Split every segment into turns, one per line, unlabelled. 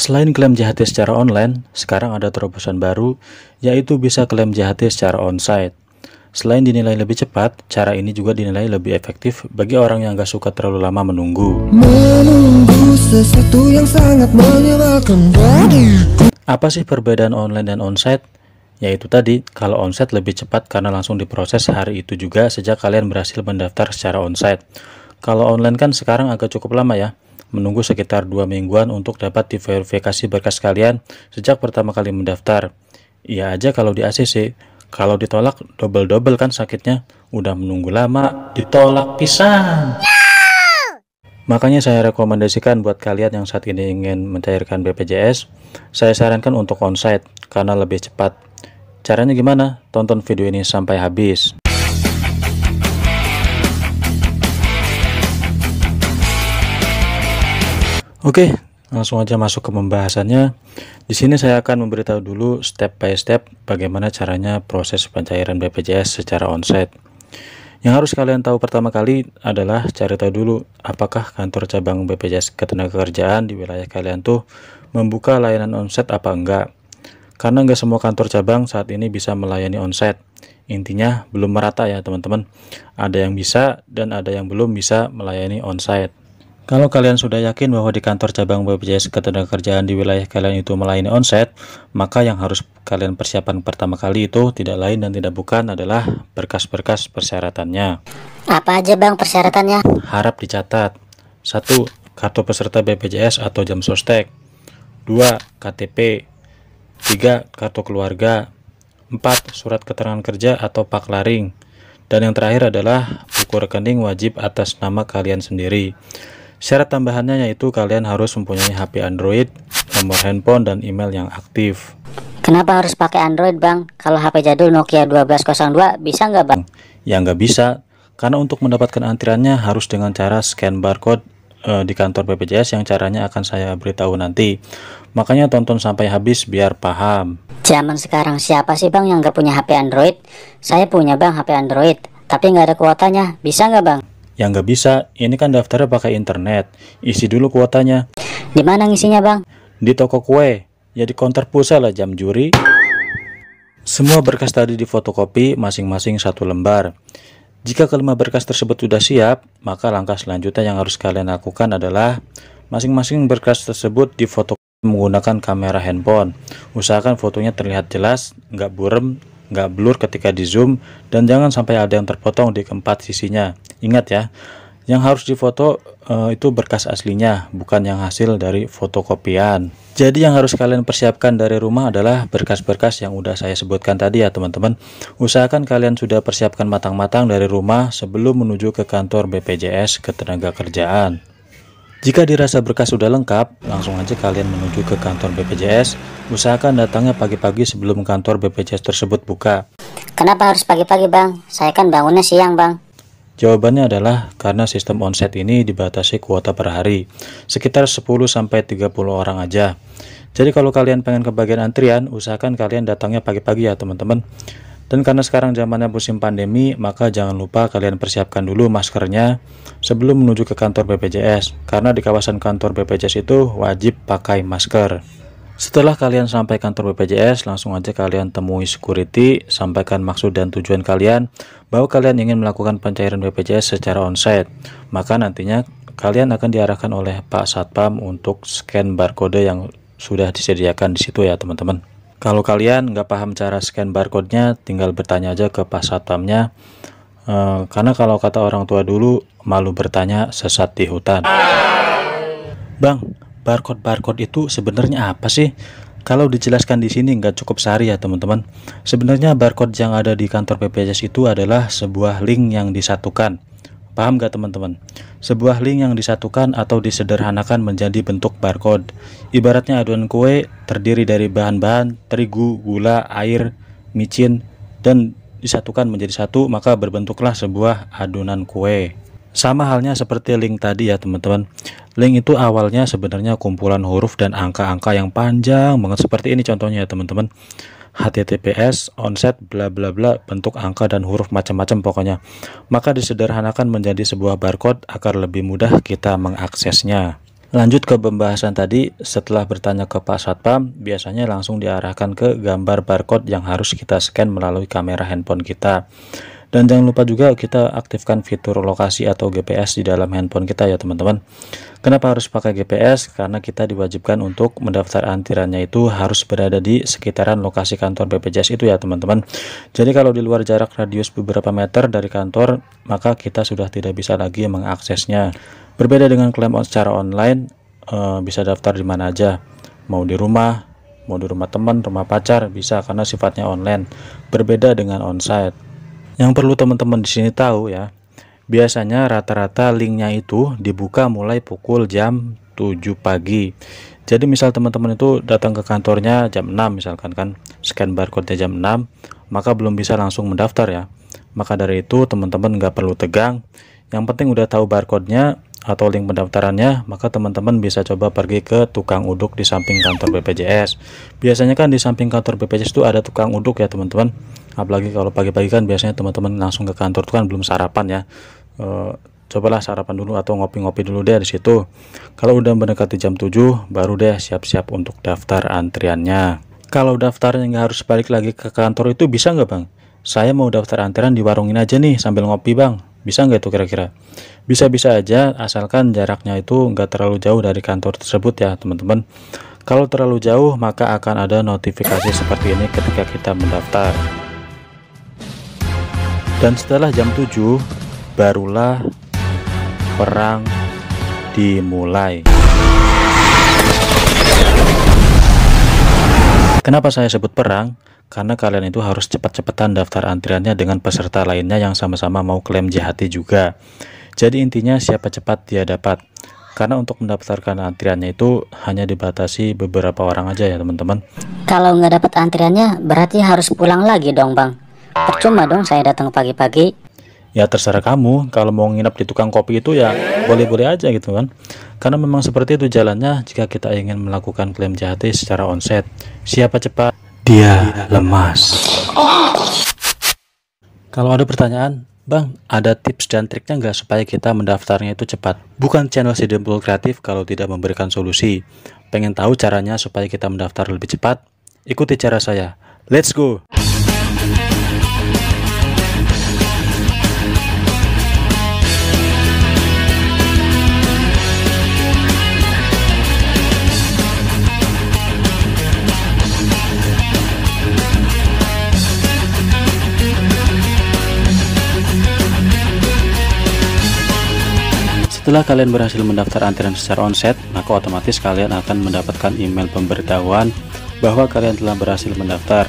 Selain klaim JHT secara online, sekarang ada terobosan baru, yaitu bisa klaim JHT secara onsite. Selain dinilai lebih cepat, cara ini juga dinilai lebih efektif bagi orang yang gak suka terlalu lama menunggu.
Menunggu sesuatu yang sangat menyebalkan.
Apa sih perbedaan online dan onsite? Yaitu tadi, kalau onsite lebih cepat karena langsung diproses hari itu juga sejak kalian berhasil mendaftar secara onsite. Kalau online kan sekarang agak cukup lama ya, menunggu sekitar 2 mingguan untuk dapat diverifikasi berkas kalian sejak pertama kali mendaftar. Iya aja kalau di ACC, kalau ditolak double-double kan sakitnya, udah menunggu lama, ditolak pisan. Makanya saya rekomendasikan buat kalian yang saat ini ingin mencairkan BPJS, saya sarankan untuk onsite karena lebih cepat. Caranya gimana? Tonton video ini sampai habis. Oke, langsung aja masuk ke pembahasannya. Di sini saya akan memberitahu dulu step by step bagaimana caranya proses pencairan BPJS secara onsite. Yang harus kalian tahu pertama kali adalah cari tahu dulu apakah kantor cabang BPJS Ketenagakerjaan di wilayah kalian tuh membuka layanan onsite apa enggak. Karena enggak semua kantor cabang saat ini bisa melayani onsite. Intinya belum merata ya teman-teman. Ada yang bisa dan ada yang belum bisa melayani onsite. Kalau kalian sudah yakin bahwa di kantor cabang BPJS Ketenagakerjaan di wilayah kalian itu melayani onsite, maka yang harus kalian persiapkan pertama kali itu tidak lain dan tidak bukan adalah berkas-berkas persyaratannya.
Apa aja bang persyaratannya?
Harap dicatat. 1. Kartu peserta BPJS atau jam sostek. 2. KTP. 3. Kartu keluarga. 4. Surat keterangan kerja atau paklaring. Dan yang terakhir adalah buku rekening wajib atas nama kalian sendiri. Syarat tambahannya yaitu kalian harus mempunyai HP Android, nomor handphone, dan email yang aktif.
Kenapa harus pakai Android bang? Kalau HP jadul Nokia 1202 bisa nggak bang?
Ya nggak bisa, karena untuk mendapatkan antriannya harus dengan cara scan barcode di kantor BPJS yang caranya akan saya beritahu nanti. Makanya tonton sampai habis biar paham.
Zaman sekarang siapa sih bang yang nggak punya HP Android? Saya punya bang HP Android, tapi nggak ada kuotanya. Bisa nggak bang?
Ya nggak bisa, ini kan daftarnya pakai internet. Isi dulu kuotanya.
Di mana ngisinya bang?
Di toko kue, ya di counter pulsa lah jam juri. Semua berkas tadi difotokopi masing-masing 1 lembar. Jika kelima berkas tersebut sudah siap, maka langkah selanjutnya yang harus kalian lakukan adalah masing-masing berkas tersebut difoto menggunakan kamera handphone. Usahakan fotonya terlihat jelas, nggak buram, nggak blur ketika di zoom, dan jangan sampai ada yang terpotong di keempat sisinya. Ingat ya, yang harus difoto itu berkas aslinya, bukan yang hasil dari fotokopian. Jadi yang harus kalian persiapkan dari rumah adalah berkas-berkas yang udah saya sebutkan tadi ya teman-teman. Usahakan kalian sudah persiapkan matang-matang dari rumah sebelum menuju ke kantor BPJS Ketenagakerjaan. Jika dirasa berkas sudah lengkap, langsung aja kalian menuju ke kantor BPJS. Usahakan datangnya pagi-pagi sebelum kantor BPJS tersebut buka.
Kenapa harus pagi-pagi bang? Saya kan bangunnya siang bang.
Jawabannya adalah karena sistem onsite ini dibatasi kuota per hari, sekitar 10-30 orang aja. Jadi kalau kalian pengen ke bagian antrian, usahakan kalian datangnya pagi-pagi ya teman-teman. Dan karena sekarang zamannya musim pandemi, maka jangan lupa kalian persiapkan dulu maskernya sebelum menuju ke kantor BPJS. Karena di kawasan kantor BPJS itu wajib pakai masker. Setelah kalian sampai kantor BPJS, langsung aja kalian temui security, sampaikan maksud dan tujuan kalian bahwa kalian ingin melakukan pencairan BPJS secara onsite. Maka nantinya kalian akan diarahkan oleh Pak Satpam untuk scan barcode yang sudah disediakan di situ ya teman-teman. Kalau kalian nggak paham cara scan barcode-nya, tinggal bertanya aja ke Pak Satpamnya. Karena kalau kata orang tua dulu, malu bertanya sesat di hutan. Bang, barcode itu sebenarnya apa sih? Kalau dijelaskan di sini nggak cukup sehari ya teman-teman. Sebenarnya barcode yang ada di kantor BPJS itu adalah sebuah link yang disatukan. Paham nggak teman-teman? Sebuah link yang disatukan atau disederhanakan menjadi bentuk barcode. Ibaratnya adonan kue terdiri dari bahan-bahan terigu, gula, air, micin, dan disatukan menjadi satu, maka berbentuklah sebuah adonan kue. Sama halnya seperti link tadi ya teman-teman. Link itu awalnya sebenarnya kumpulan huruf dan angka-angka yang panjang banget seperti ini contohnya ya teman-teman. HTTPS, onset, bla bla bla, bentuk angka dan huruf macam-macam pokoknya. Maka disederhanakan menjadi sebuah barcode agar lebih mudah kita mengaksesnya. Lanjut ke pembahasan tadi, setelah bertanya ke Pak Satpam, biasanya langsung diarahkan ke gambar barcode yang harus kita scan melalui kamera handphone kita. Dan jangan lupa juga kita aktifkan fitur lokasi atau GPS di dalam handphone kita ya teman-teman. Kenapa harus pakai GPS? Karena kita diwajibkan untuk mendaftar antriannya itu harus berada di sekitaran lokasi kantor BPJS itu ya teman-teman. Jadi kalau di luar jarak radius beberapa meter dari kantor, maka kita sudah tidak bisa lagi mengaksesnya. Berbeda dengan klaim secara online, bisa daftar di mana aja, mau di rumah teman, rumah pacar, bisa karena sifatnya online. Berbeda dengan onsite. Yang perlu teman-teman di sini tahu ya, biasanya rata-rata linknya itu dibuka mulai pukul jam 7 pagi. Jadi misal teman-teman itu datang ke kantornya jam 6 misalkan kan, scan barcode-nya jam 6, maka belum bisa langsung mendaftar ya. Maka dari itu teman-teman nggak perlu tegang, yang penting udah tahu barcode-nya atau link pendaftarannya, maka teman-teman bisa coba pergi ke tukang uduk di samping kantor BPJS. Biasanya kan di samping kantor BPJS itu ada tukang uduk ya teman-teman. Apalagi kalau pagi-pagi kan biasanya teman-teman langsung ke kantor itu kan belum sarapan ya. Cobalah sarapan dulu atau ngopi-ngopi dulu deh di situ. Kalau udah mendekati jam 7 baru deh siap-siap untuk daftar antriannya. Kalau daftarnya nggak harus balik lagi ke kantor itu bisa nggak bang? Saya mau daftar antrian di warungin aja nih sambil ngopi bang. Bisa nggak itu kira-kira? Bisa-bisa aja asalkan jaraknya itu nggak terlalu jauh dari kantor tersebut ya teman-teman. Kalau terlalu jauh maka akan ada notifikasi seperti ini ketika kita mendaftar. Dan setelah jam 7 barulah perang dimulai. Kenapa saya sebut perang? Karena kalian itu harus cepat-cepatan daftar antriannya dengan peserta lainnya yang sama-sama mau klaim JHT juga. Jadi intinya siapa cepat dia dapat. Karena untuk mendaftarkan antriannya itu hanya dibatasi beberapa orang aja ya teman-teman.
Kalau nggak dapat antriannya berarti harus pulang lagi dong bang. Percuma dong saya datang pagi-pagi.
Ya terserah kamu, kalau mau nginep di tukang kopi itu ya boleh-boleh aja gitu kan. Karena memang seperti itu jalannya jika kita ingin melakukan klaim JHT secara onset. Siapa cepat dia lemas. Kalau ada pertanyaan, bang, ada tips dan triknya nggak supaya kita mendaftarnya itu cepat? Bukan channel Si Dempul Kreatif kalau tidak memberikan solusi. Pengen tahu caranya supaya kita mendaftar lebih cepat? Ikuti cara saya. Let's go! Setelah kalian berhasil mendaftar antrian secara onset, maka otomatis kalian akan mendapatkan email pemberitahuan bahwa kalian telah berhasil mendaftar.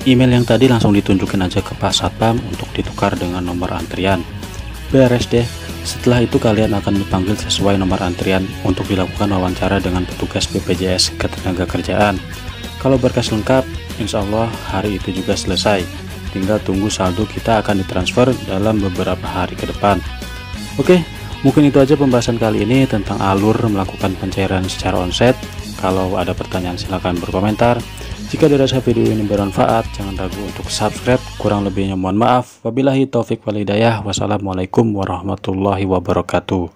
Email yang tadi langsung ditunjukin aja ke Pak Satpam untuk ditukar dengan nomor antrian. Beres deh. Setelah itu kalian akan dipanggil sesuai nomor antrian untuk dilakukan wawancara dengan petugas BPJS Ketenagakerjaan. Kalau berkas lengkap, insya Allah hari itu juga selesai. Tinggal tunggu saldo kita akan ditransfer dalam beberapa hari ke depan. Oke. Mungkin itu aja pembahasan kali ini tentang alur melakukan pencairan secara onset. Kalau ada pertanyaan silahkan berkomentar. Jika dirasa video ini bermanfaat, jangan ragu untuk subscribe. Kurang lebihnya mohon maaf. Wabillahi taufik wal hidayah. Wassalamualaikum warahmatullahi wabarakatuh.